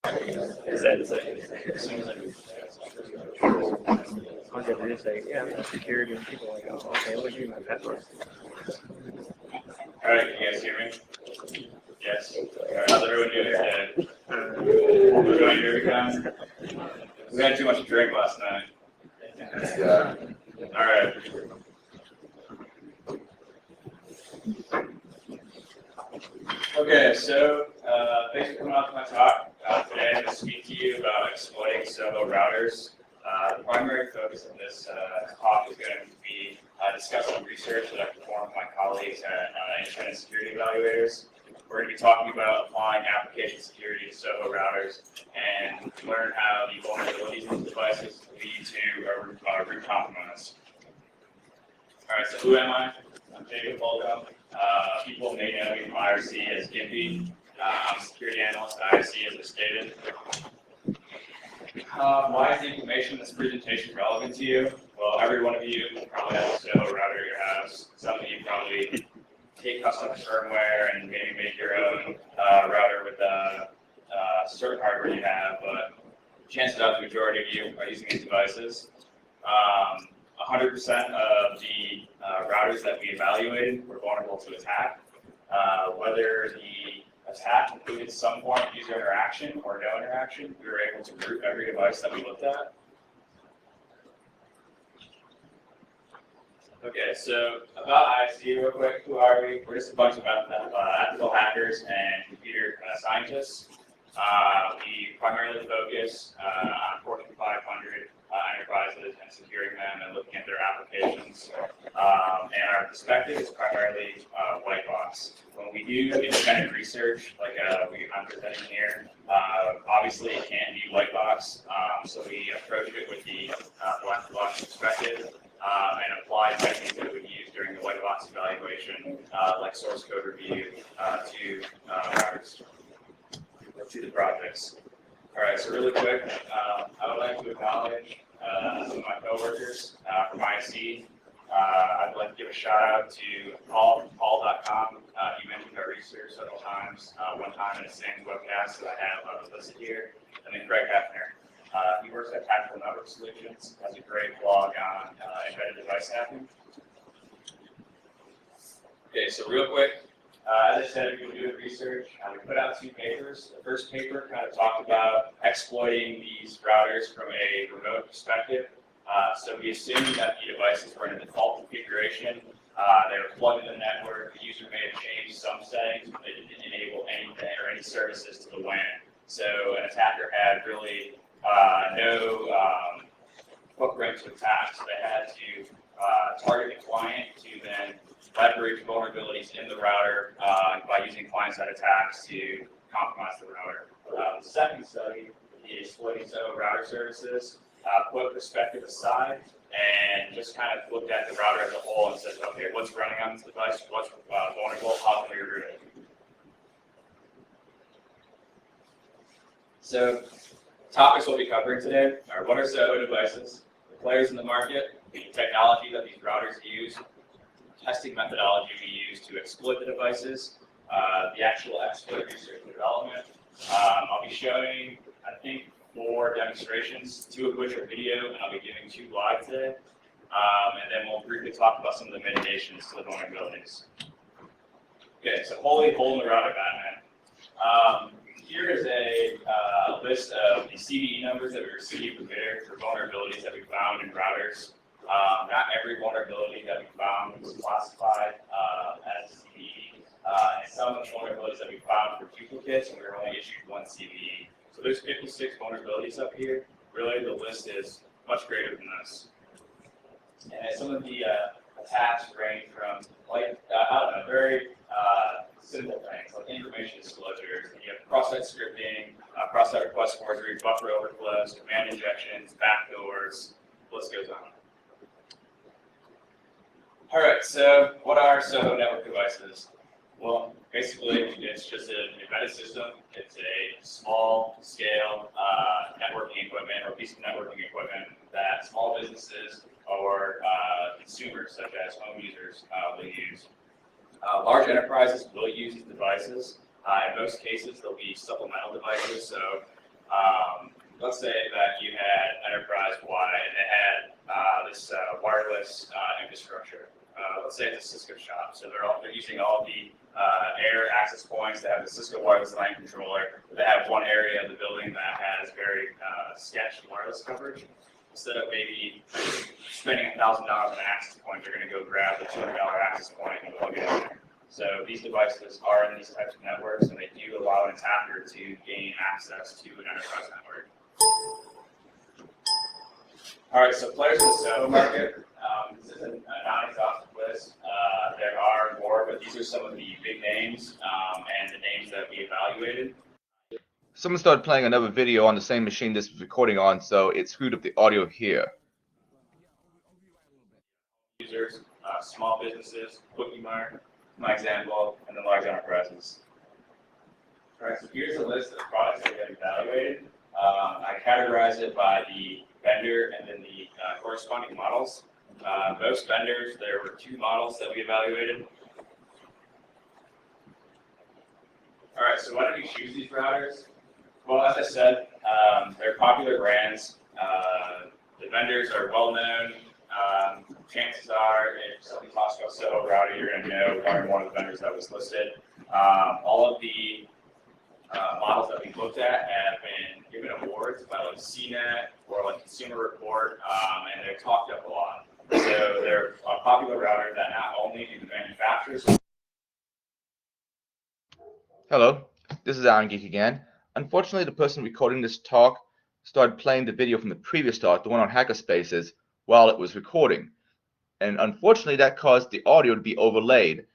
Is that as soon as I move I'll get to say, yeah, I'm security, and people are like, oh, okay, let me give you my password. All right, can you guys hear me? Yes. All right, how's everyone doing today? We're going DerbyCon. We had too much to drink last night. Yeah. All right. Okay, so thanks for coming out to my talk. Today I'm going to speak to you about exploiting Soho routers. The primary focus of this talk is going to be discussing research that I performed with my colleagues at independent security evaluators. We're going to be talking about applying application security to Soho routers and learn how the vulnerabilities in these devices lead to a root compromise. All right, so who am I? I'm Jacob Volko. People may know me from IRC as Gimpy. I'm a security analyst at IRC, as I stated. Why is the information in this presentation relevant to you? Well, every one of you probably has a Soho router at your house. Some of you probably take custom firmware and maybe make your own router with certain hardware you have, but chances are the majority of you are using these devices. 100% of the routers that we evaluated were vulnerable to attack. Whether the attack included some form of user interaction or no interaction, we were able to root every device that we looked at. Okay, so about ISC real quick, who are we? We're just a bunch of ethical hackers and computer scientists. We primarily focus on Fortune 500 enterprises and securing them and looking at their applications. And our perspective is primarily white box. When we do independent research, like I'm presenting here, obviously it can be white box. So we approach it with the black box perspective and apply techniques that we use during the white box evaluation, like source code review to routers, to the projects. All right, so really quick, I would like to acknowledge some of my coworkers from IC. I'd like to give a shout out to Paul from Paul.com. You mentioned our research several times, one time in a SANS webcast that I have listed here. And then Greg Hefner. He works at Tactical Network Solutions, has a great blog on embedded device hacking. Okay, so real quick, as I said, if you were doing research, we put out 2 papers. The first paper kind of talked about exploiting these routers from a remote perspective. So we assumed that the devices were in a default configuration. They were plugged into the network. The user may have changed some settings, but they didn't enable anything or any services to the WAN. So an attacker had really no footprint to attack, so they had to target the client to then leverage vulnerabilities in the router by using client-side attacks to compromise the router. The second study, the exploiting Soho router services, put perspective aside and just kind of looked at the router as a whole and said, okay, what's running on this device, what's vulnerable, how can we root it? So topics we'll be covering today are what are Soho devices, the players in the market, the technology that these routers use, testing methodology we use to exploit the devices, the actual exploit research and development. I'll be showing, I think, 4 demonstrations, 2 of which are video, and I'll be giving 2 live today. And then we'll briefly talk about some of the mitigations to the vulnerabilities. Okay, so holy hole in the router, Batman. Here is a list of the CVE numbers that we received for vulnerabilities that we found in routers. Not every vulnerability that we found was classified as CVE. And some of the vulnerabilities that we found were duplicates, and we were only issued 1 CVE. So there's 56 vulnerabilities up here. Really, the list is much greater than this. And some of the attacks range from, like, very simple things, like information disclosures. And you have cross-site scripting, cross-site request forgery, buffer overflows, command injections, backdoors, the list goes on. All right, so what are Soho network devices? Well, basically, it's just an embedded system. It's a small-scale networking equipment or piece of networking equipment that small businesses or consumers, such as home users, will use. Large enterprises will use these devices. In most cases, they'll be supplemental devices. So Let's say that you had enterprise-wide and they had this wireless infrastructure. Let's say it's a Cisco shop, so they're using all the air access points. They have the Cisco wireless LAN controller. They have one area of the building that has very sketchy wireless coverage. Instead of maybe spending $1,000 on an access point, they're going to go grab the $200 access point and plug it in there. So these devices are in these types of networks, and they do allow an attacker to gain access to an enterprise network. All right, so players in the Soho market. This is a non-exhaustive list. There are more, but these are some of the big names and the names that we evaluated. Someone started playing another video on the same machine this was recording on, so it screwed up the audio here. Users, small businesses, Quickie Mart, my example, and then large enterprises. All right, so here's a list of products that we have evaluated. I categorize it by the vendor and then the corresponding models. Most vendors, there were 2 models that we evaluated. All right, so why did we choose these routers? Well, as I said, they're popular brands. The vendors are well known. Chances are, if somebody talks about Soho router, you're going to know one or more of the vendors that was listed. All of the models that we looked at have been given awards by like CNET or like Consumer Report, and they're talked up a lot. So they're a popular router that not only do the manufacturers. Hello, this is Iron Geek again. Unfortunately, the person recording this talk started playing the video from the previous talk, the one on hackerspaces, while it was recording. And unfortunately, that caused the audio to be overlaid.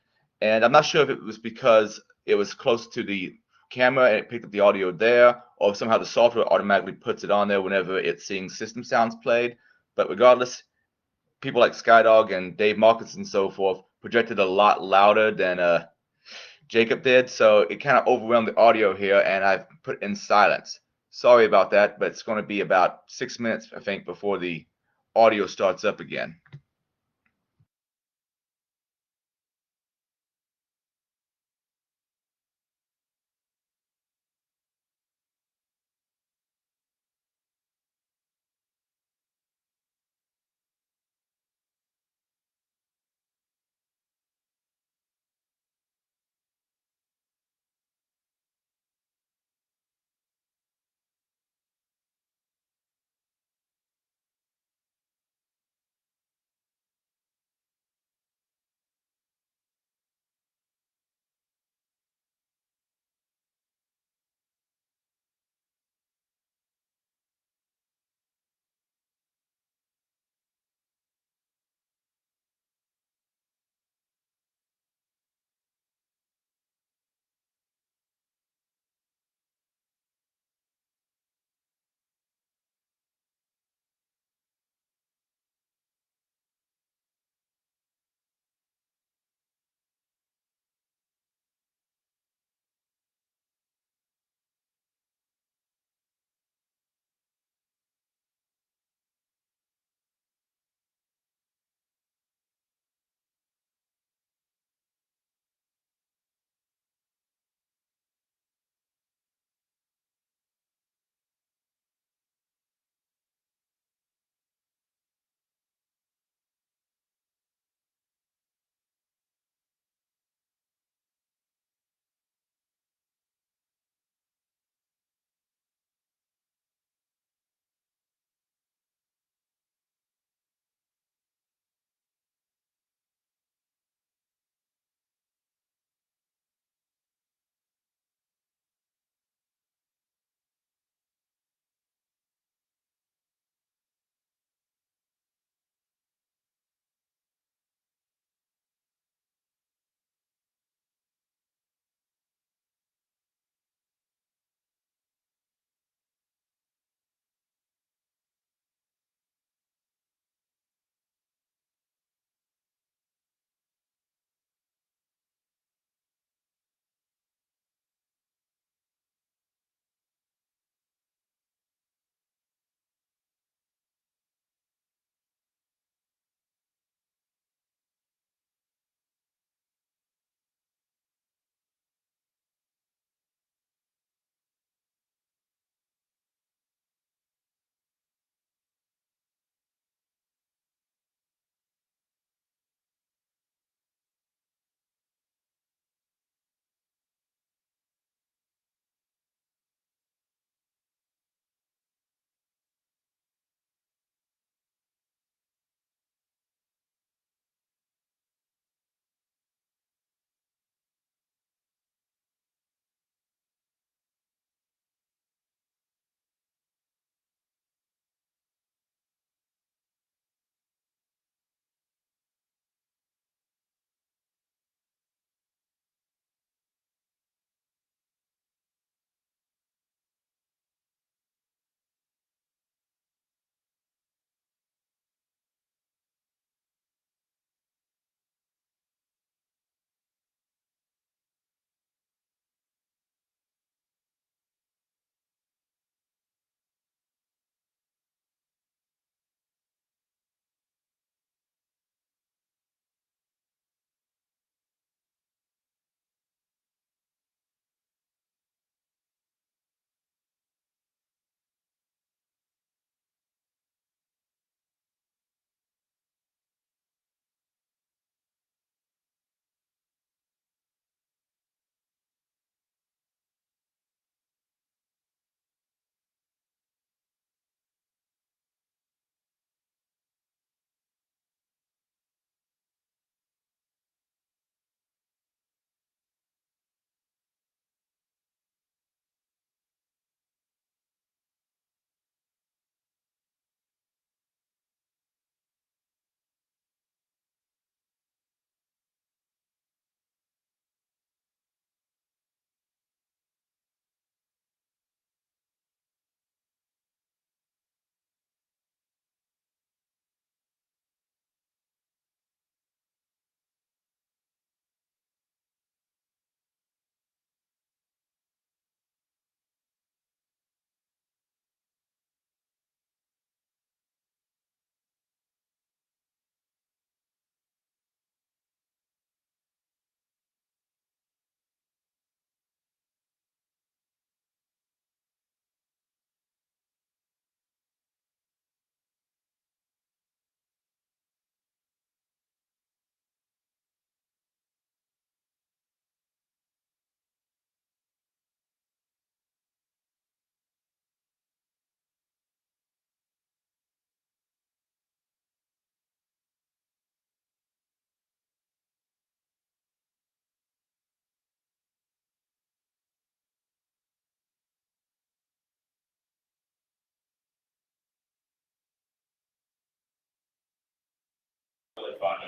And I'm not sure if it was because it was close to the camera and it picked up the audio there, or if somehow the software automatically puts it on there whenever it's seeing system sounds played. But regardless, people like Skydog and Dave Marcus and so forth projected a lot louder than Jacob did, so it kind of overwhelmed the audio here, and I've put it in silence. Sorry about that, but it's going to be about 6 minutes, I think, before the audio starts up again.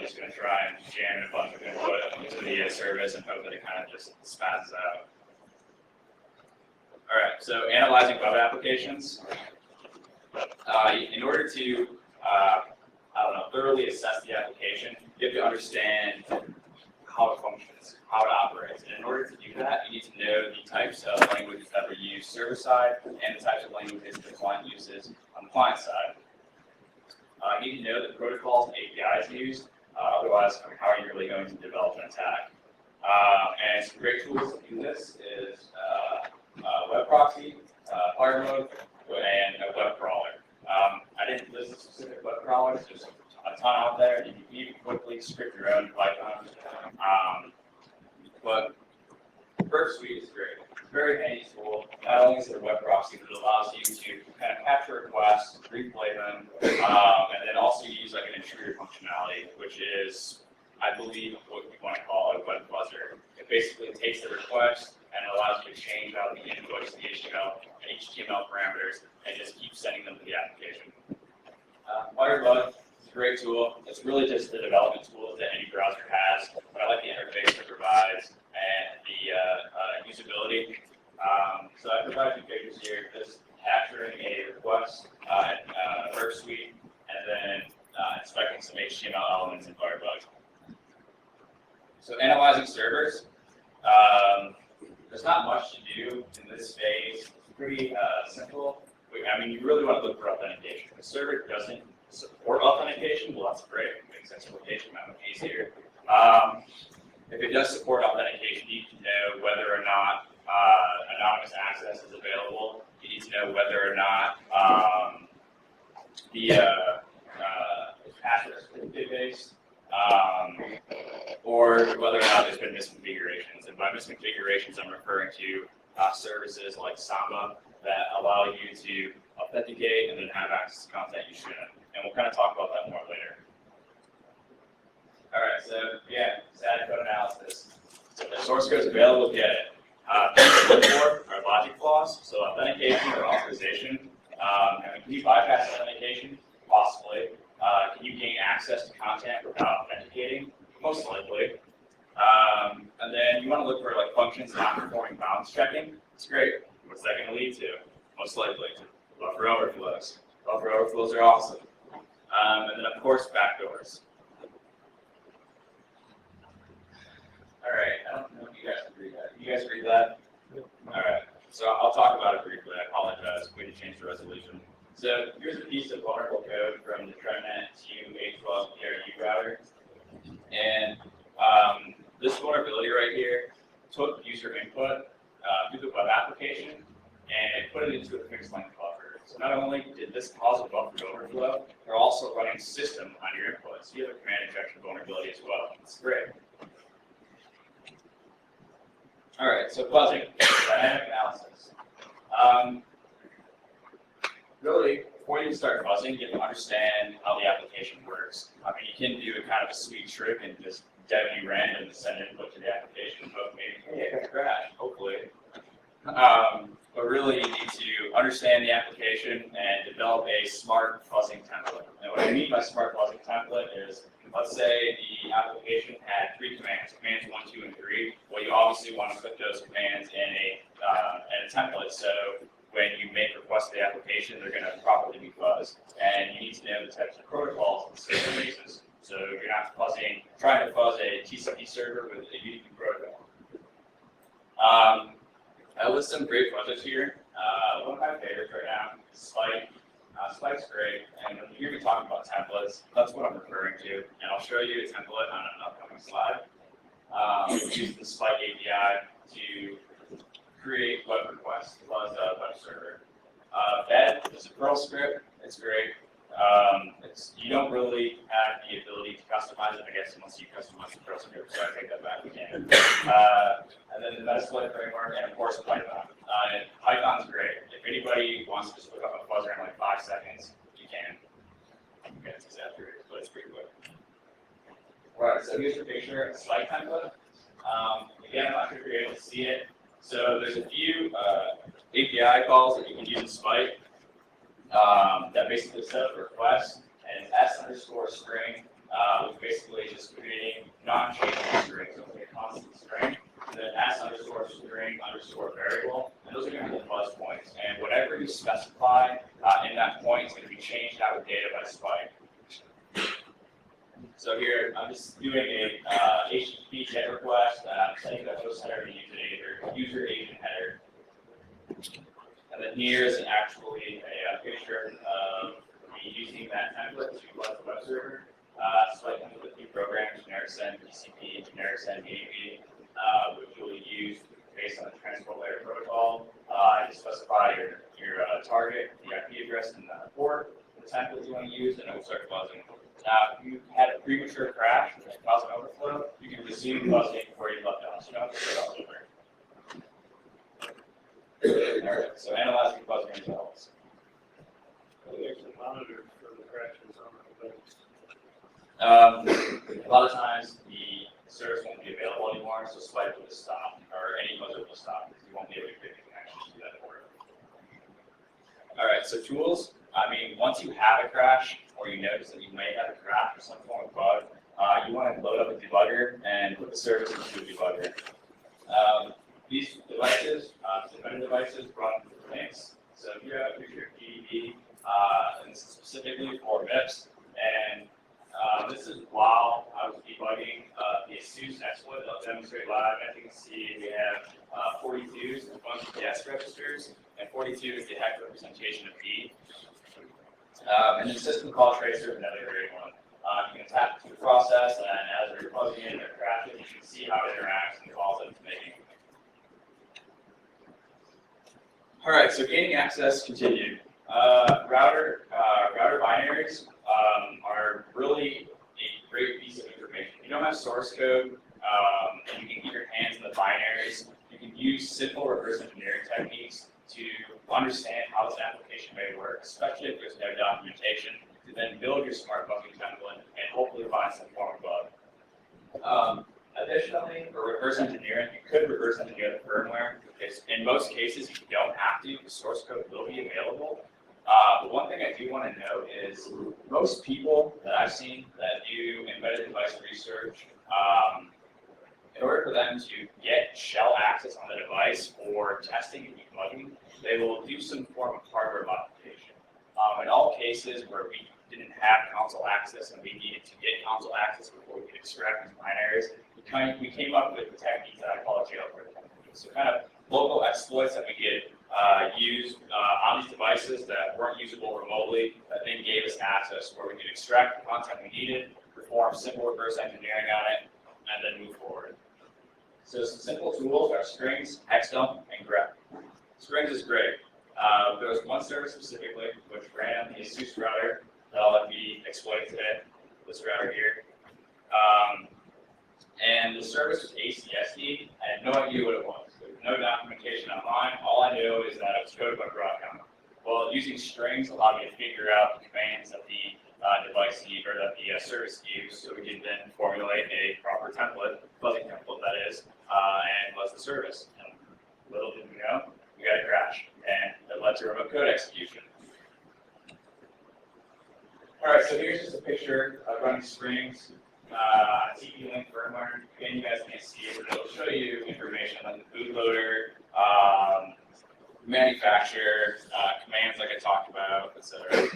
just going to try and jam in a bunch of input into the service and hope that it kind of just spazzes out. All right, so analyzing web applications. In order to, thoroughly assess the application, you have to understand how it functions, how it operates. And in order to do that, you need to know the types of languages that are used server-side and the types of languages the client uses on the client side. You need to know the protocols and APIs used, otherwise, how are you really going to develop an attack? And some great tools to do this is web proxy, fire mode, and a web crawler. I didn't list the specific web crawlers, there's a ton out there. You can quickly script your own Python. But Pervasive is great. It's a very handy tool. Not only is it a web proxy, but it allows you to kind of capture requests, replay them, and then also use like an intruder functionality, which is, I believe, what you want to call a web buzzer. It basically takes the request and allows you to change out the inputs, the HTML, and HTML parameters, and just keep sending them to the application. Firebug is a great tool. It's really just the development tools that any browser has, but I like the interface it provides and the usability. So I provide a few pictures here, just capturing a request in Pervasive, and then inspecting some HTML elements in Firebug. So analyzing servers. There's not much to do in this phase. It's pretty simple. I mean, you really want to look for authentication. If the server doesn't support authentication, well, that's great. It makes exploitation that much easier. If it does support authentication, you need to know whether or not anonymous access is available. You need to know whether or not the password is certificate-based. Or whether or not there's been misconfigurations. And by misconfigurations, I'm referring to services like Samba that allow you to authenticate and then have access to content you shouldn't. And we'll kind of talk about that more later. All right, so yeah, static code analysis. So if the source code is available, get it. Things to look for are logic flaws, so authentication or authorization. Can you bypass authentication? Possibly. Can you gain access to content without authenticating? Most likely. And then you want to look for like functions not performing bounds checking. It's great. What's that going to lead to? Most likely buffer overflows. Buffer overflows are awesome. And then of course backdoors. All right. I don't know if you guys can read that. You guys read that? All right. So I'll talk about it briefly. I apologize. We need to change the resolution. So here's a piece of vulnerable code from the TreadNet to A12 PRU router. And this vulnerability right here took user input through the web application and it put it into a fixed length buffer. So not only did this cause a buffer overflow, they're also running system on your input. So you have a command injection vulnerability as well. It's great. All right, so fuzzing, dynamic analysis. Really, before you start fuzzing, you have to understand how the application works. I mean, you can do a kind of a sweet trick and just deadly random send input to the application, but maybe, hey, I got a crash, hopefully. But really, you need to understand the application and develop a smart fuzzing template. And what I mean by smart fuzzing template is, let's say the application had 3 commands, commands 1, 2, and 3. Well, you obviously want to put those commands in a template, so when you make requests to the application, they're going to properly be fuzzed. And you need to know the types of protocols the server uses. So you're not trying to fuzz a TCP server with a UDP protocol. I list some great fuzzers here. One of my favorites right now is Spike. Spike's great, and when you hear me talking about templates, that's what I'm referring to. And I'll show you a template on an upcoming slide. We use the Spike API to create web requests, fuzz a web server. Bed is a Perl script. It's great. You don't really have the ability to customize it, I guess, unless you customize the Perl script, so I take that back again. And then the Metasploit framework, and of course Python. Python's great. If anybody wants to just look up a fuzzer in like 5 seconds, you can. Okay, it's exaggerated, but it's pretty quick. All right, so here's your picture, a Spike template. Again, I'm not sure if you're able to see it. So there's a few API calls that you can use in Spike that basically set up a request, and it's S_string was basically just creating non-changing strings, so like a constant string, and then s underscore string underscore variable, and those are going to be the fuzz points. And whatever you specify in that point is going to be changed out of data by spike. So here, I'm just doing a HTTP GET request, setting the host header to user agent header. And then here is actually a picture of me using that template to run the web server. So I come up with a few programs, generic send, TCP, generic send, DAP, which you'll use based on the transport layer protocol. You specify your target, the IP address, and the port, the template you want to use, and it will start buzzing. Now, if you had a premature crash, which caused an overflow, you can resume buzzing where you left off. So you don't have to start all over. All right, so analyzing buzzing results. There's a monitor for the crashes on the A lot of times the service won't be available anymore, so swipe will just stop, or any buzzer will stop, because you won't be able to get the connection to that port. All right, so tools. I mean, once you have a crash, or you notice that you may have a crash or some form of bug, you want to load up a debugger and put the service into a debugger. These devices, defender devices, run links. So if you have a picture of PDB, and this is specifically for MIPS, and this is while I was debugging the ASUS exploit that I'll demonstrate live. As you can see, we have 42s, a bunch of yes registers, and 42 is the hex representation of D. And then system call tracer is another great one. You can tap into the process, and as you're plugging in or crashing, you can see how it interacts and the calls that it's making. All right, so gaining access continued. Router binaries are really a great piece of information. If you don't have source code, and you can get your hands in the binaries, you can use simple reverse engineering techniques to understand how this application may work, especially if there's no documentation, to then build your smart bugging template and hopefully find some form of bug. Additionally, for reverse engineering, you could reverse engineer the firmware. In most cases, you don't have to. The source code will be available. But one thing I do want to note is most people that I've seen that do embedded device research, in order for them to get shell access on the device for testing and debugging, they will do some form of hardware modification. In all cases where we didn't have console access and we needed to get console access before we could extract these binaries, we came up with the technique that I call a jailbreak technique. So kind of local exploits that we could use on these devices that weren't usable remotely, that then gave us access where we could extract the content we needed, perform simple reverse engineering on it, and then move forward. So some simple tools are strings, hexdump, and grep. Strings is great. There was one service specifically which ran on the ASUS router that I'll be exploiting today, this router here. And the service was ACSD. I had no idea what it was. There was no documentation online. All I knew is that it was coded by Broadcom. Well, using strings allowed me to figure out the commands that the device used, or that the service used, so we could then formulate a proper template, buzzing template that is, and was the service. And little did we know, we got a crash, and it led to remote code execution. All right, so here's just a picture of running strings, TP-Link firmware. Again, you guys can't see it, but it'll show you information on the bootloader, manufacturer, commands like I talked about, etc.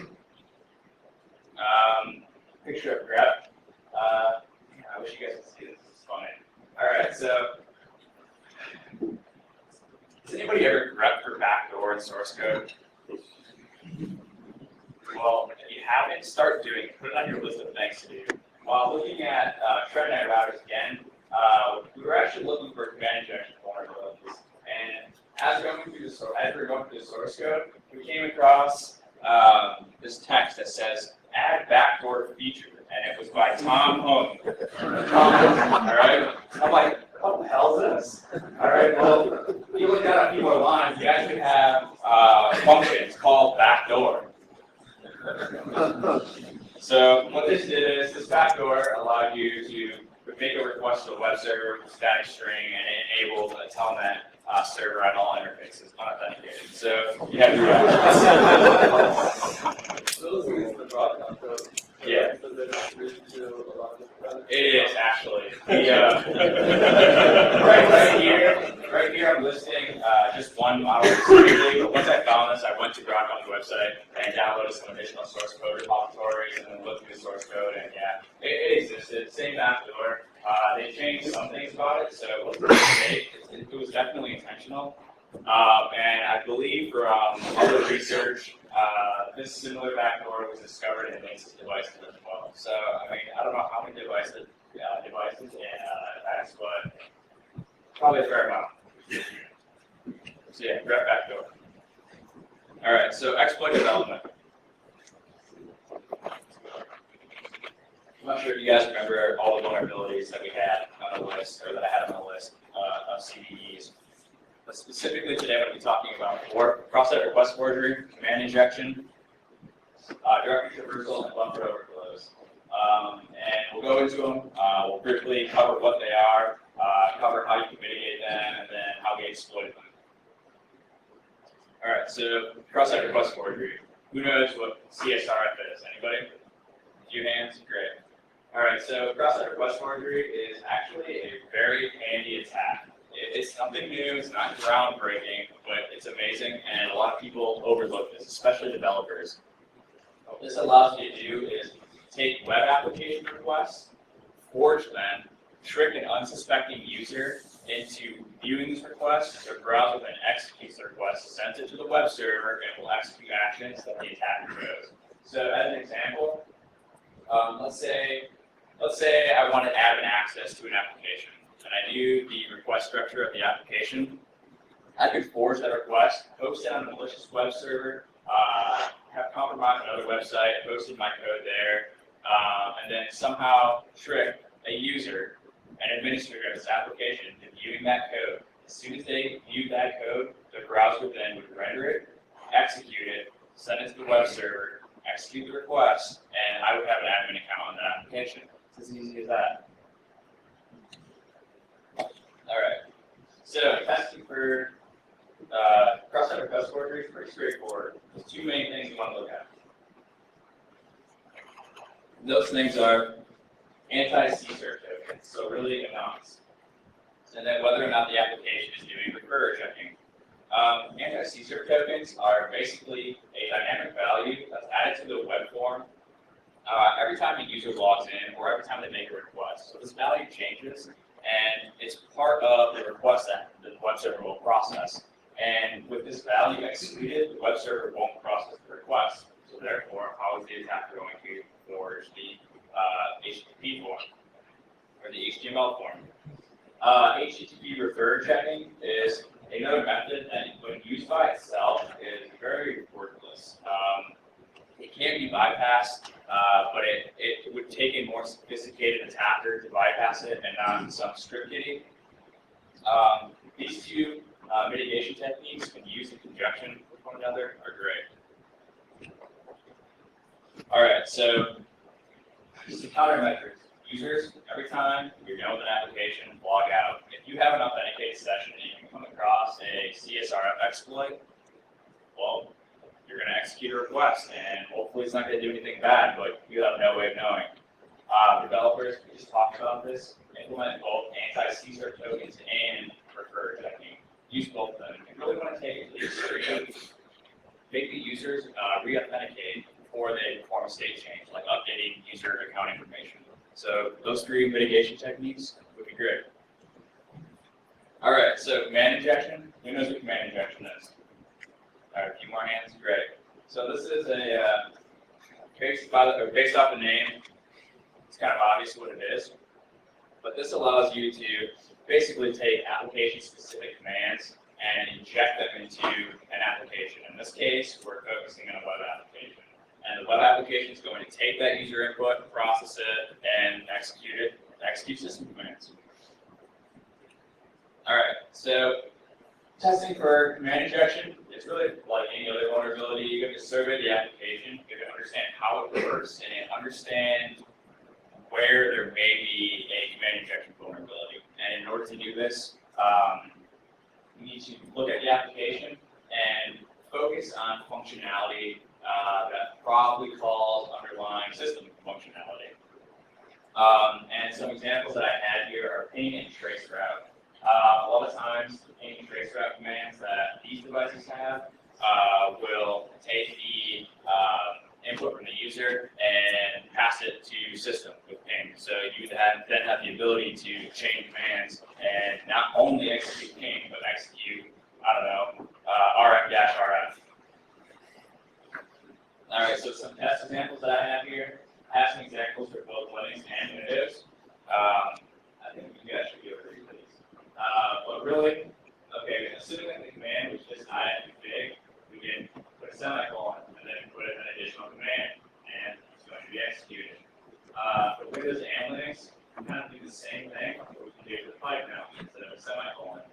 Picture of grep. I wish you guys could see this. It's funny. All right, so has anybody ever grep for backdoor in source code? Well, if you haven't, start doing it. Put it on your list of things to do. While looking at ThreadNet routers again, we were actually looking for command injection vulnerabilities. And as we're going through the source code, we came across this text that says "add backdoor feature," and it was by Tom Hung. All right, I'm like, what the hell is this? All right, well, if you look at a few more lines, you actually have functions called backdoor. So what this did is this backdoor allowed you to make a request to a web server with a static string and enable the telnet server on all interfaces unauthenticated. So you have Those are the Broadcom code. Yeah. So they don't read to right here, I'm listing just one model specifically. But once I found this, I went to DerbyCon's website and downloaded some additional source code repositories and then looked through the source code. And yeah, it existed. Same backdoor. They changed some things about it, so it wasn't a mistake. It was definitely intentional. And I believe from other research, this similar backdoor was discovered in Linksys devices as well. So I mean, I don't know how many devices and attacks, but probably a fair amount. So yeah, direct backdoor. All right, so exploit development. I'm not sure if you guys remember all the vulnerabilities that we had on the list, or that I had on the list of CVEs. But specifically today, I'm going to be talking about cross-site request forgery, command injection, directory traversal, and buffer overflows. And we'll go into them. We'll briefly cover what they are, cover how you can mitigate them, and then how we exploit them. All right, so cross-site request forgery. Who knows what CSRF is? Anybody? A few hands? Great. All right, so cross-site request forgery is actually a very handy attack. It's nothing new, it's not groundbreaking, but it's amazing, and a lot of people overlook this, especially developers. What this allows you to do is take web application requests, forge them, trick an unsuspecting user into viewing these requests, so browser then executes the request, sends it to the web server, and will execute actions that the attacker knows. So as an example, let's say I wanted admin access to an application, and I knew the request structure of the application. I could forge that request, host it on a malicious web server, have compromised another website, posted my code there, and then somehow trick a user, an administrator of this application, into viewing that code. As soon as they view that code, the browser then would render it, execute it, send it to the web server, execute the request, and I would have an admin account on that application. It's as easy as that. All right. So testing for cross-site request forgery is pretty straightforward. There's two main things you want to look at. Those things are anti-CSRF tokens, so really anonymous. And then whether or not the application is doing referrer checking. Anti-CSRF tokens are basically a dynamic value that's added to the web form every time a user logs in or every time they make a request. So this value changes, and it's part of the request that the web server will process. And with this value executed, the web server won't process the request. So therefore, how is the attacker going to forge the HTTP form or the HTML form? HTTP referrer checking is another method that, when used by itself, is very worthless. It can be bypassed, but it would take a more sophisticated attacker to bypass it and not some script kiddie. These two mitigation techniques, when used in conjunction with one another, are great. All right, so just the countermeasures. Users, every time you're done with an application, log out. If you have an authenticated session and you can come across a CSRF exploit, well, you're going to execute a request, and hopefully it's not going to do anything bad, but you have no way of knowing. Developers, we just talked about this, implement both anti-CSRF tokens and referrer checking. Use both of them. If you really want to take it to the extreme, make the users re-authenticate before they perform a state change, like updating user account information. So those three mitigation techniques would be great. All right, so command injection. Who knows what command injection is? All right, a few more hands. Great. So this is a based off the name. It's kind of obvious what it is, but this allows you to basically take application-specific commands and inject them into an application. In this case, we're focusing on a web application. And the web application is going to take that user input, process it, and execute system commands. All right, so testing for command injection, it's really like any other vulnerability. You have to survey the application, you have to understand how it works, and understand where there may be a command injection vulnerability. And in order to do this, you need to look at the application and focus on functionality that probably calls underlying system functionality. And some examples that I had here are ping and trace route. A lot of times, the ping and trace route commands that these devices have will take the input from the user and pass it to system with ping. So you then have the ability to chain commands and not only execute ping, but execute, I don't know, RF-RF. All right, so some test examples that I have here. I have some examples for both Linux and Windows. I think you guys should be able to read these. But really, okay, assuming that the command was just ifconfig, we can put a semicolon and then put an additional command, and it's going to be executed. For Windows and Linux, we kind of do the same thing, but we can do it with pipe now instead of a semicolon.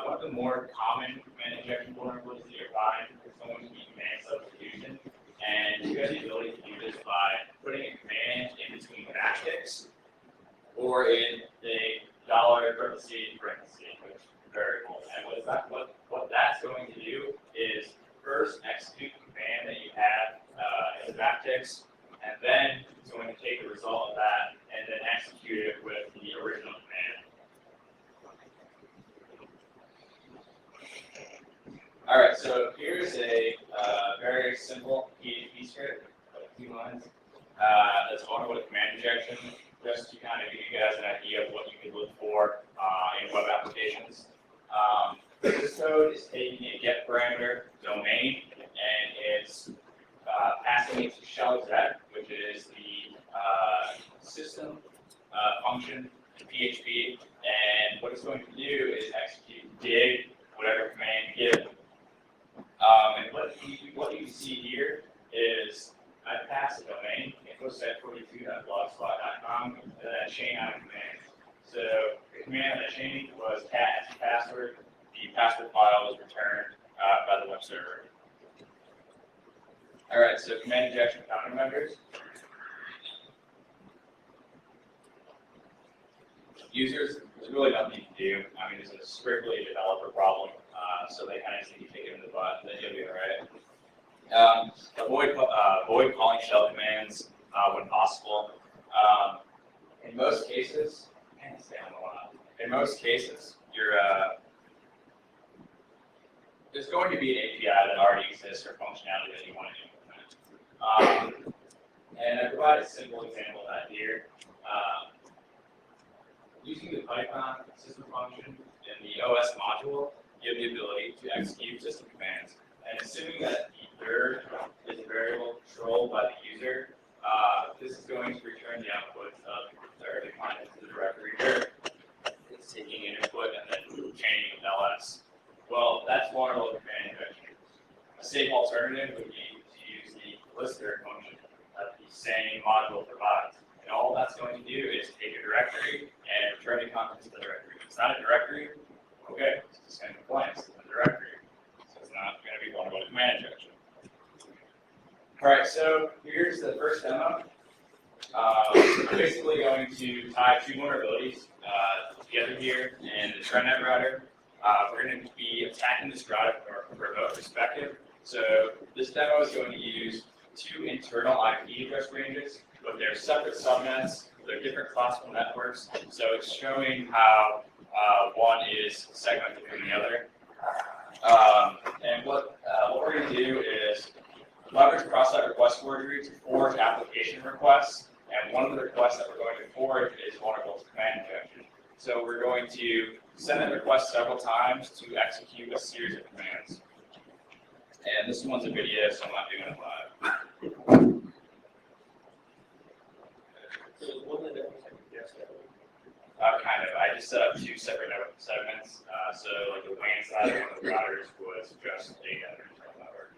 One of the more common command injection vulnerabilities that you'll find is going to be command substitution. And you have the ability to do this by putting a command in between backticks or in a $parentheses variable. And what that's going to do is first execute the command that you have in the backticks, and then it's going to take the result of that and then execute it with the original command. All right, so here's a very simple PHP script of 2 lines that's vulnerable to command injection, just to kind of give you guys an idea of what you could look for in web applications. This code is taking a get parameter domain and it's passing it to shell exec, which is the system function in PHP. And what it's going to do is execute dig, whatever command you give. And what you can see here is I passed a domain, info.set42.blogspot.com, and then a chain out of commands. So the command that I chained was cat password. The password file was returned by the web server. All right, so command injection countermeasures. Users, there's really nothing you can do. I mean, this is strictly a developer problem, so they kind of just need to take it in the butt, then you'll be all right. Avoid calling shell commands when possible. In most cases, there's going to be an API that already exists or functionality that you want to implement. And I provide a simple example of that here. Using the Python system function in the OS module, you have the ability to execute system commands. And assuming that the dir is a variable controlled by the user, this is going to return the output of the defined into the directory dir. It's taking an input and then chaining with ls. Well, that's vulnerable to command injection. A safe alternative would be to use the lister function that the same module provides. And all that's going to do is take a directory and return the contents of the directory. If it's not a directory, okay, it's just going to blanks in the directory. So it's not going to be vulnerable to command injection. All right, so here's the first demo. We're basically going to tie 2 vulnerabilities together here in the TrendNet router. We're going to be attacking this router from a remote perspective. So this demo is going to use 2 internal IP address ranges, but they're separate subnets. They're different classical networks. So it's showing how one is segmented from the other. And what we're going to do is leverage cross-site request forgery to forge application requests. And one of the requests that we're going to forge is vulnerable to command injection. So we're going to send that request several times to execute a series of commands. And this one's a video, so I'm not doing it live. Kind of. I just set up 2 separate network segments. So like the WAN side of one of the routers was just a internal network.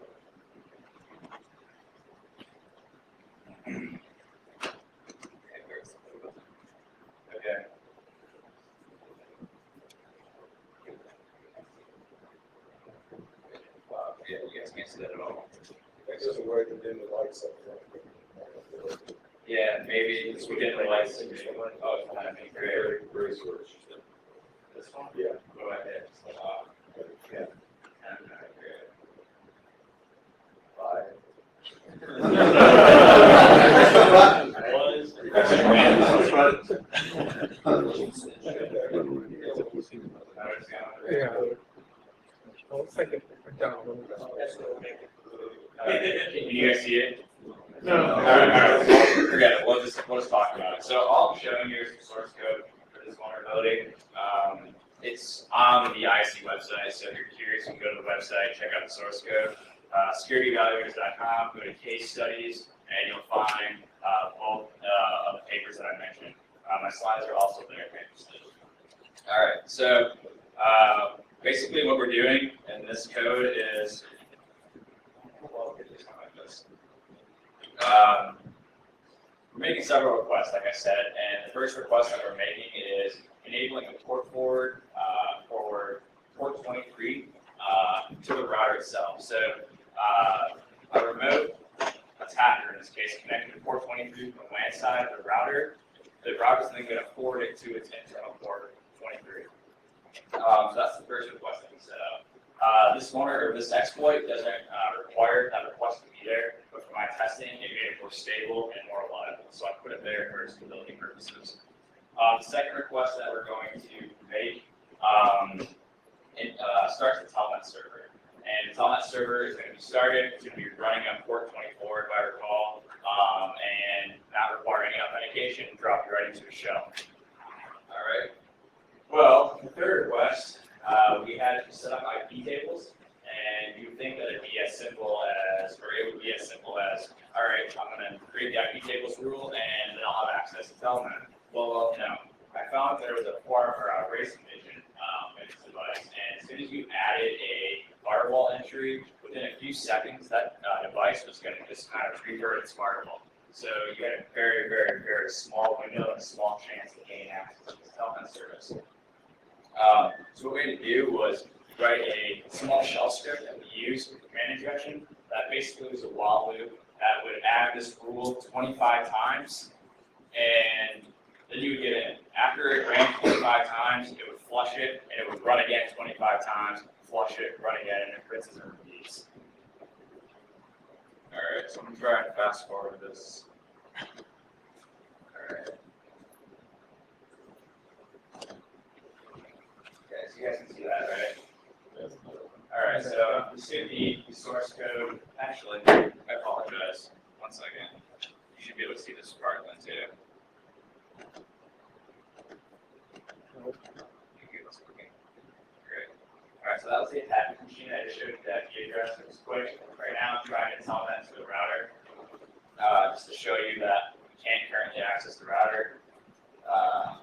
Okay. Wow, yeah, you guys can't see that at all. That doesn't work and then the lights up. Yeah, maybe it's within the lights. Oh, it's kind of great. Very switch. This one? Yeah. Go ahead. Yeah. Was Can you guys see it? No. All right, forget it. We'll just talk about it. So all I'm showing you is the source code for this vulnerability. It's on the IC website, so if you're curious, you can go to the website, check out the source code. SecurityEvaluators.com, go to case studies, and you'll find both of the papers that I mentioned. My slides are also there. All right, so basically what we're doing in this code is, we're making several requests, like I said, and the first request that we're making is enabling a port forward port 23 to the router itself. So a remote attacker, in this case, connected to port 23 from the WAN side of the router is then going to forward it to its internal port 23. So that's the first request that we set up. This exploit doesn't require that request to be there, but for my testing, it made it more stable and more reliable. So I put it there for stability purposes. The second request that we're going to make starts the telnet server. And the telnet server is going to be started. It's going to be running on port 24, if I recall, and not require any authentication, drop you right into a shell. All right. Well, the third request, we had to set up IP tables, and you would think that it'd be as simple as, or it would be as simple as, all right, I'm going to create the IP tables rule, and then I'll have access to telnet. Well, no. I found there was a race condition in this device, and as soon as you added a firewall entry, within a few seconds, that device was going to just kind of revert its firewall. So you had a very, very, very small window and a small chance to gain access to this telnet service. So what we had to do was write a small shell script that we use for command injection. That basically was a while loop that would add this rule 25 times, and then you would get in. After it ran 25 times, it would flush it, and it would run again 25 times, flush it, run again, and it rinses and repeats. All right, so I'm going to try and fast forward this. All right. Okay, so you guys can see that, right? All right, so you see the source code. Actually, I apologize. 1 second. You should be able to see this part then too. Great. All right, so that was the attachment machine. I just showed you that key address. It was quick. Right now, I'm trying to tell that to the router, just to show you that we can't currently access the router.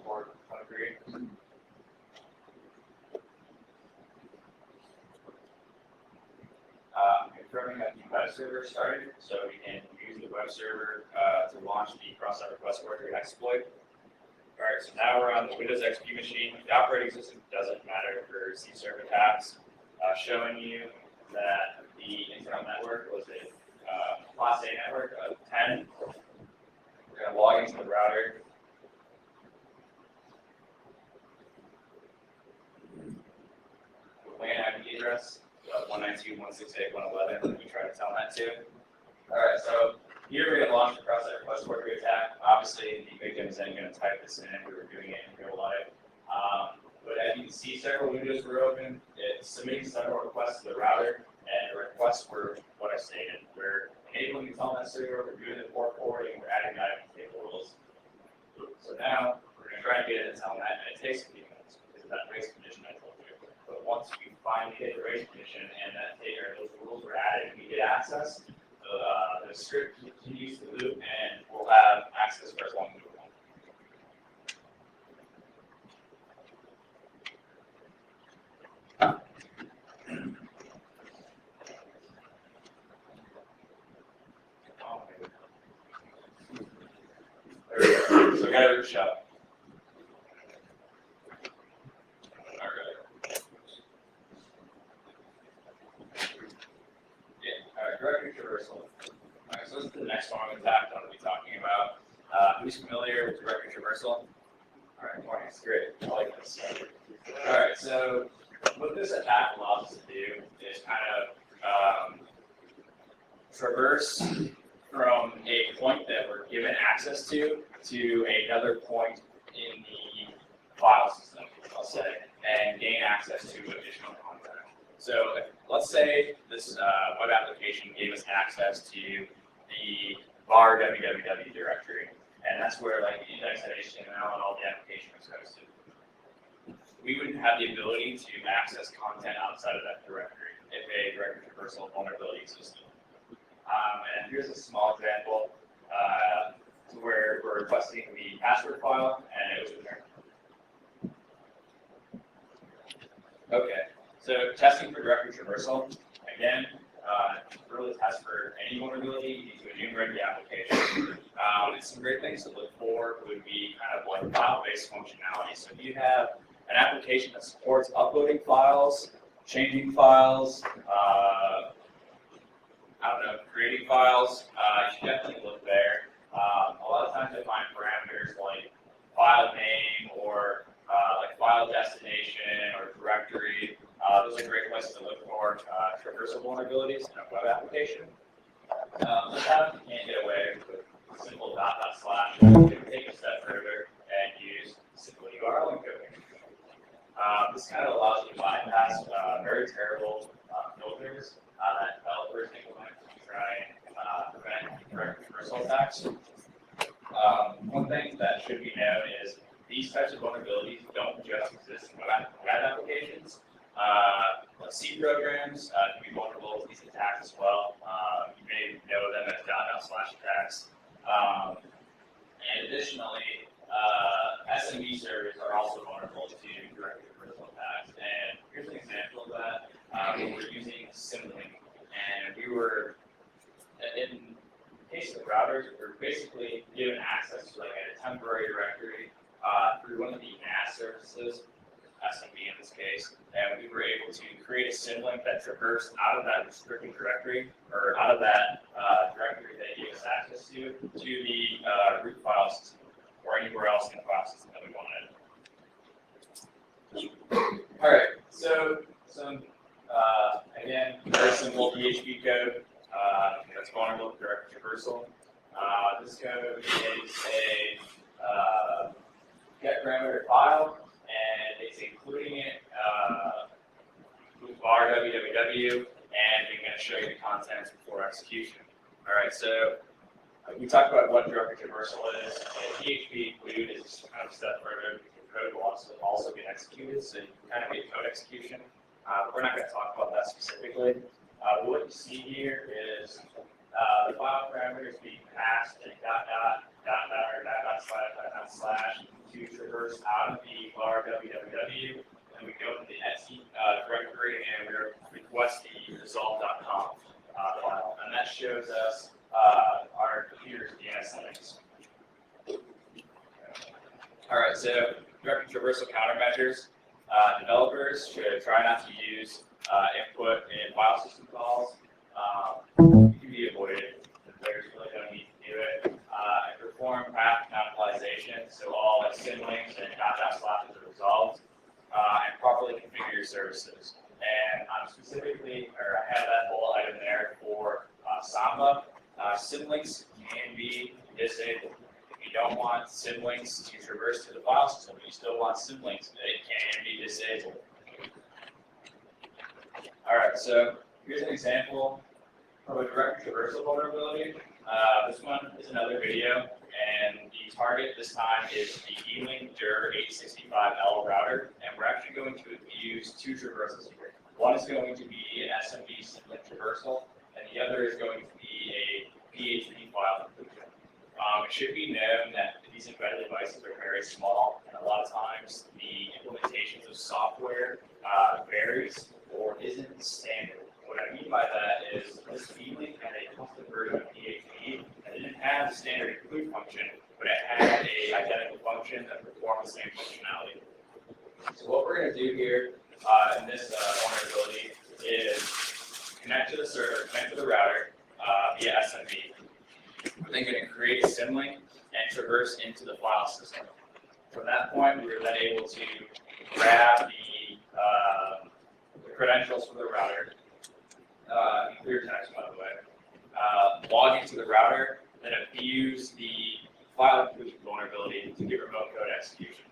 Port 23. Confirming that the web server started, so we can use the web server to launch the cross-site request worker exploit. All right, so now we're on the Windows XP machine. The operating system doesn't matter for C-server attacks, showing you that the internal network was a Class A network of 10. We're going to log into the router. WAN IP address. 192.168.111, and we try to tell that to. All right, so here we're going to launch the cross-site request worker attack. Obviously, the victim is then going to type this in. We were doing it in real life. But as you can see, several windows were open. It's submitting several requests to the router, and the requests were what I stated. We're enabling the telnet server, we're doing the port forwarding, we're adding IP table rules. So now we're going to try and get it to telnet, and it takes a few minutes because of that race condition I told you. But once we finally hit the race condition and those rules were added and we get access, the script continues to loop and we'll have access for as long as we want. There we go. So we got it shut. Directory traversal. All right, so this is the next one I'm going to be talking about. Who's familiar with directory traversal? All right, morning. It's great. I like this. All right, so what this attack allows us to do is kind of traverse from a point that we're given access to another point in the file system, I'll say, and gain access to additional content. So let's say this web application gave us access to the var www directory, and that's where like the index.html and all the application is hosted. We wouldn't have the ability to access content outside of that directory if a directory traversal vulnerability existed. And here's a small example where we're requesting the password file, and it was returned. Okay, so testing for directory traversal. Again, to really test for any vulnerability, you need to enumerate the application. And some great things to look for would be kind of like file-based functionality. So if you have an application that supports uploading files, changing files, creating files, you should definitely look there. A lot of times I find parameters like file name or like file destination or directory. Those are great places to look for traversal vulnerabilities in a web application. Sometimes you can't get away with simple // You can take a step further and use simple URL encoding. This kind of allows you to bypass very terrible filters that developers implement to try and prevent direct traversal attacks. One thing that should be known is these types of vulnerabilities don't just exist in web applications. C programs can be vulnerable to these attacks as well. You may know them as .NET attacks. And additionally, SMB servers are also vulnerable to direct traversal attacks. And here's an example of that. We were using Symlink, and we were, in the case of the routers, we were basically given access to like a temporary directory through one of the NAS services, SMB in this case, and we were able to create a symlink that traversed out of that restricted directory, or out of that directory that gave us access to the root file system, or anywhere else in the file system that we wanted. All right, so some, again, very simple PHP code that's vulnerable to direct traversal. This code is a get parameter file, and it's including it with var www, and I'm going to show you the contents before execution. All right, so we talked about what directory traversal is. And PHP include is kind of a step further. The code will also get executed, so you kind of get code execution. But we're not going to talk about that specifically. What you see here is the file parameters being passed in // to traverse out of the var www, and we go to the etc directory and we request the result.conf file, and that shows us our computer's DNS settings. All right, so directory traversal countermeasures. Developers should try not to use input in file system calls. It can be avoided. The players really don't need to do it. And perform path canonicalization, so all like symlinks and // are resolved, and properly configure your services. And specifically, or I have that whole item there for Samba. Symlinks can be disabled. If you don't want symlinks to traverse to the file system, but you still want symlinks, it can be disabled. All right, so here's an example of a directory traversal vulnerability. This one is another video, and the target this time is the E-Link DER865L router, and we're actually going to use two traversals here. One is going to be an SMB symlink traversal, and the other is going to be a PHP file inclusion. It should be known that these embedded devices are very small, and a lot of times the implementations of software varies or isn't standard. What I mean by that is this E-Link had a custom version of PHP that didn't have the standard include function, but it had an identical function that performed the same functionality. So what we're going to do here in this vulnerability is connect to the server, connect to the router via SMB. We're then going to create a symlink and traverse into the file system. From that point, we were then able to grab the credentials for the router, clear text by the way, log into the router, then abuse the file inclusion vulnerability to get remote code execution.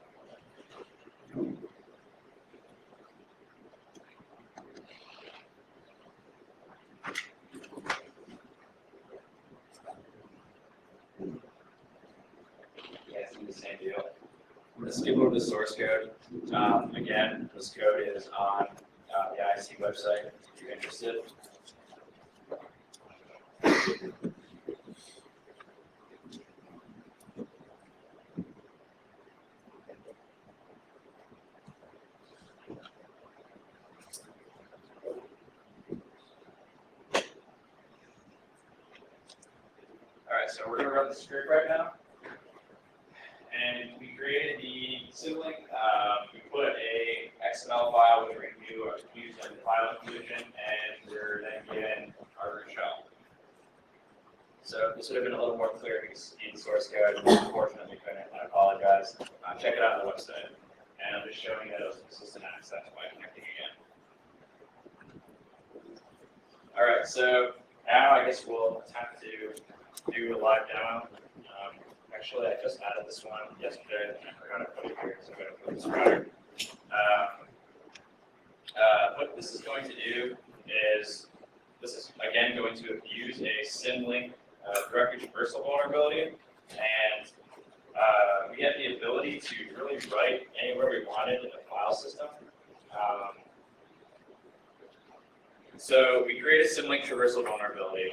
Let's skip over the source code. Again, this code is on the IC website if you're interested. All right, so we're going to run the script right now. And we created the sibling. We put a XML file which we can use in the file inclusion, and we're then given our root shell. So this would have been a little more clear in source code. Unfortunately, couldn't. I apologize. Check it out on the website. And I'm just showing that it was consistent access by connecting again. All right, so now I guess we'll attempt to do a live demo. Actually, I just added this one yesterday, and I forgot to put it here, so I'm going to put this router. What this is going to do is, this is again going to abuse a symlink directory traversal vulnerability, and we have the ability to really write anywhere we wanted in the file system. So we created a symlink traversal vulnerability.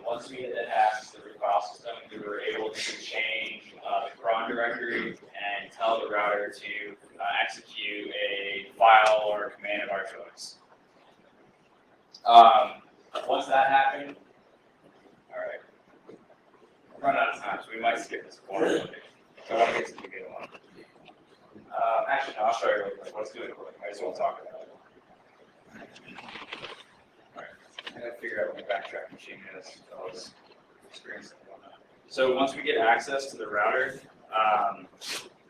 Once we had access to the root file system, we were able to change the cron directory and tell the router to execute a file or command of our choice. Once that happened, all right, we're running out of time, so we might skip this vulnerability. So I want to get to the good one. Actually, no, I'll show you really quick. Let's do it quick. I just want to talk about it. I gotta figure out what my backtrack machine is. So I was experiencing that. So once we get access to the router,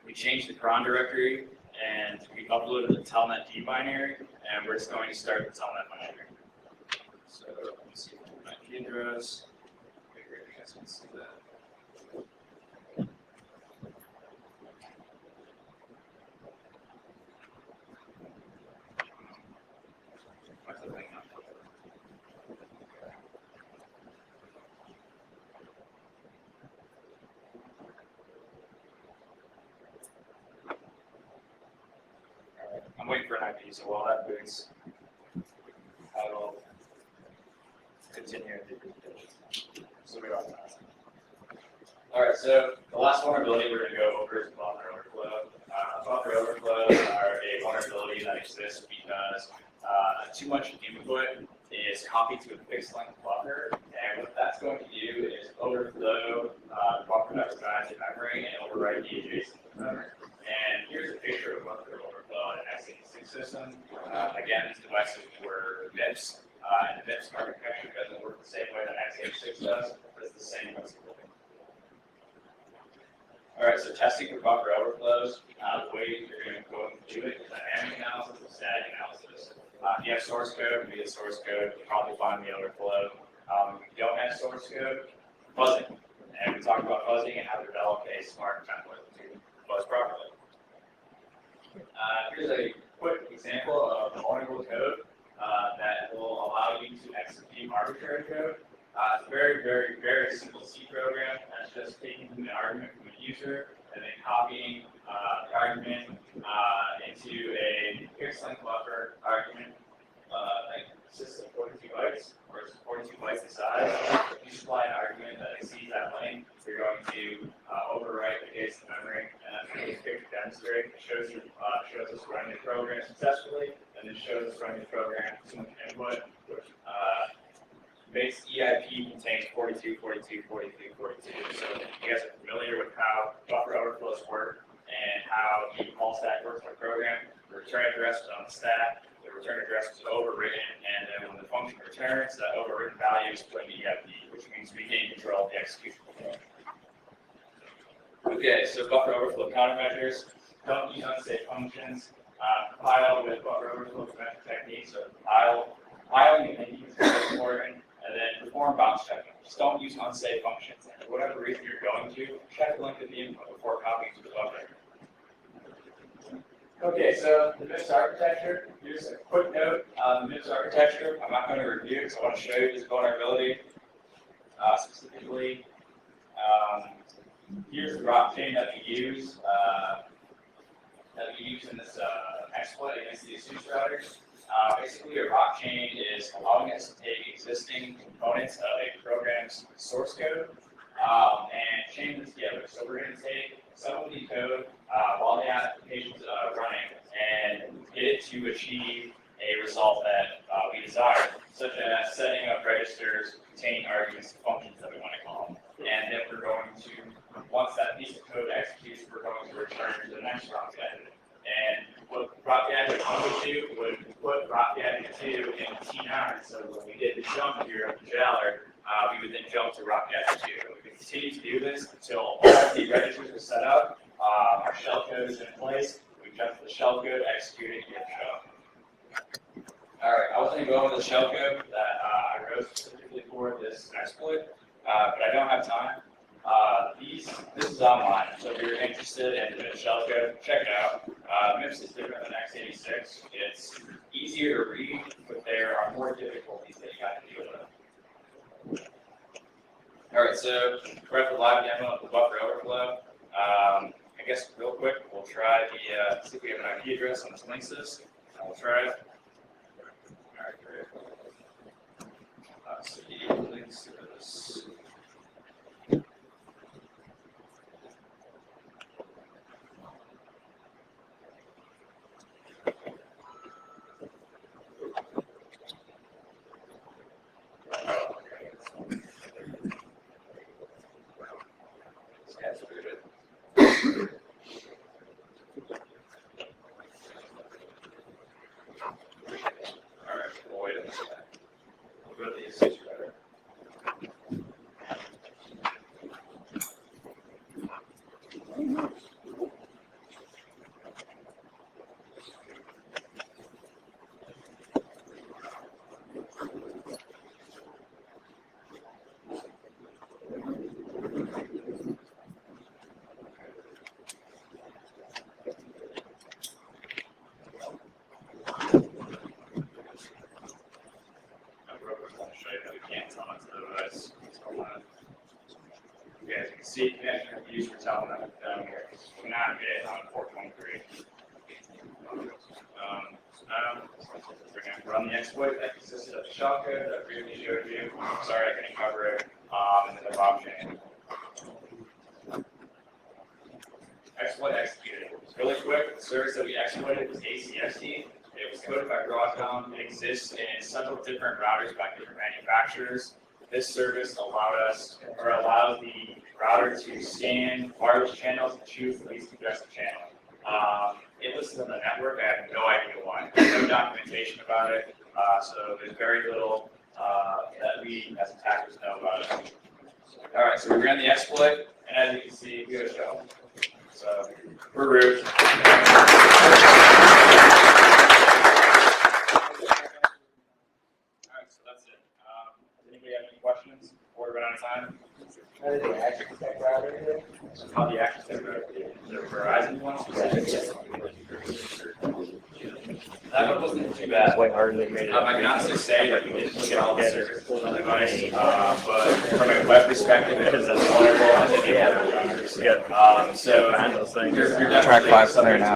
we change the cron directory and we uploaded the telnet D binary, and we're just going to start the telnet binary. So let's see my IP address. Okay, great, you guys can see that. I'm waiting for an IP, so while that boots, I will continue. So we don't have that. All right, so the last vulnerability we're going to go over is buffer overflow. Buffer overflows are a vulnerability that exists because too much input is copied to a fixed length buffer, and what that's going to do is overflow the buffer that resides in memory and overwrite the adjacent memory. And here's a picture of buffer overflow in an x86 system. Again, these devices were MIPS, and the MIPS architecture doesn't work the same way that x86 does, but it's the same principle. All right, so testing for buffer overflows, the way you're going to go and do it is dynamic analysis and static analysis. If you have source code, via source code, you'll probably find the overflow. If you don't have source code, fuzzing. And we talked about fuzzing and how to develop a smart template to fuzz properly. Here's a quick example of vulnerable code that will allow you to execute arbitrary code. It's a very, very, very simple C program that's just taking an argument from a user and then copying the argument into a fixed length buffer argument that consists of 42 bytes, or 42 bytes in size. If you supply an argument that exceeds that length, you're going to overwrite the case of memory, and that's what this picture demonstrates. It shows us running the program successfully, and then shows us running the program to an input, which base EIP contains 42, 42, 42, 42. So if you guys are familiar with how buffer overflows work and how the call stack works in the program, the return address is on the stack, the return address is overwritten, and then when the function returns, that overwritten value is put in the EIP, which means we gain control of the execution flow. Okay, so buffer overflow countermeasures. Don't use unsafe functions. Compile with buffer overflow prevention techniques. So piling and then use is important. And then perform bounce checking. Just don't use unsafe functions. And for whatever reason you're going to, check the length of the input before copying to the buffer. Okay, so the MIPS architecture. Here's a quick note on the MIPS architecture. I'm not going to review because I want to show you this vulnerability specifically. Here's the blockchain that we use. that we use in this exploit against these SUSE routers. Basically, a rock chain is allowing us to take existing components of a program's source code and chain them together. So we're going to take some of the code while the application's running and get it to achieve a result that we desire, such as setting up registers containing arguments and functions that we want to call. And then we're going to, once that piece of code executes, we're going to return to the next rock gadget. And what rock gadget 1 would do would put rock gadget 2 in T9. So when we did the jump here of the Jailer, we would then jump to rock gadget 2. We could continue to do this until all of the registers are set up, our shell code is in place, we jump to the shell code, execute it, get the show. All right, I was going to go over the shell code that I wrote specifically for this exploit, but I don't have time. This is online, so if you're interested in the shell code, check it out. MIPS is different than x86. It's easier to read, but there are more difficulties that you have to deal with. All right, so we're at the live demo of the buffer overflow. I guess real quick, we'll try see if we have an IP address on this link list. We'll try it. All right, great. So the links to this. As you can see, connection reviews for telnet down here. Cannot get on 423. So now we're going to run the exploit that consisted of the shell code that I previously showed you. Sorry, I couldn't cover it. And then the rock chain. Exploit executed. Really quick, the service that we exploited was ACSD. It was coded by Broadcom. It exists in several different routers by different manufacturers. This service allows the router to scan wireless channels and choose the least congested channel. It lists on the network. I have no idea why. There's no documentation about it, so there's very little that we as attackers know about it. All right, so we ran the exploit, and as you can see, we got a show. So we're root. Questions before we run out of time? How did the action tech router do? How the action tech router did. The Verizon one specifically? That one wasn't too bad. Way harder than made it. I can honestly say that we didn't look at all the services on the device, but from a web perspective, it was vulnerable. I think it had runners. So you're definitely Track 5 clear now.